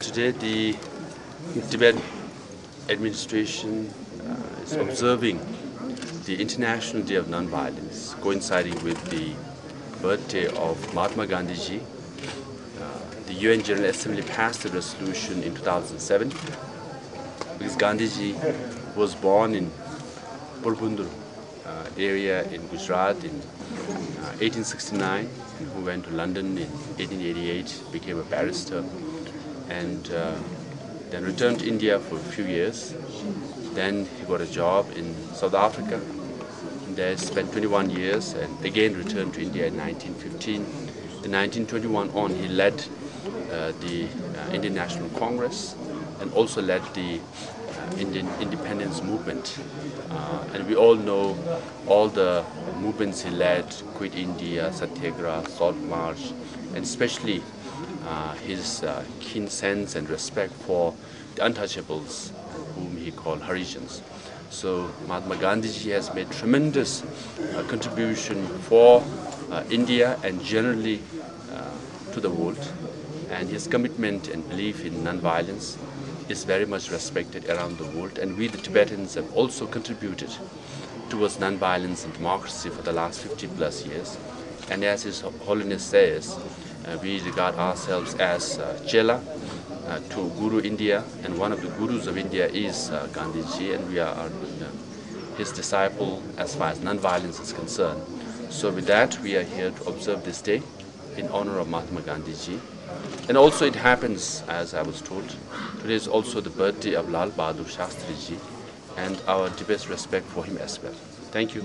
Today the Tibetan administration is observing the International Day of Non-Violence, coinciding with the birthday of Mahatma Gandhi. The UN General Assembly passed a resolution in 2007 because Gandhiji was born in Porbandar area in Gujarat in 1869, who went to London in 1888, became a barrister, and then returned to India for a few years. Then he got a job in South Africa. There spent 21 years and again returned to India in 1915. In 1921 on, he led the Indian National Congress and also led the Indian independence movement. And we all know all the movements he led: Quit India, Satyagraha, Salt March, and especially his keen sense and respect for the untouchables, whom he called Harijans. So Mahatma Gandhi has made tremendous contribution for India and generally to the world, and his commitment and belief in non-violence is very much respected around the world, and we the Tibetans have also contributed towards non-violence and democracy for the last 50 plus years. And as His Holiness says, we regard ourselves as Chela to Guru India, and one of the Gurus of India is Gandhiji, and we are his disciple as far as non-violence is concerned. So with that, we are here to observe this day in honor of Mahatma Gandhiji. And also it happens, as I was told, today is also the birthday of Lal Bahadur Shastriji, and our deepest respect for him as well. Thank you.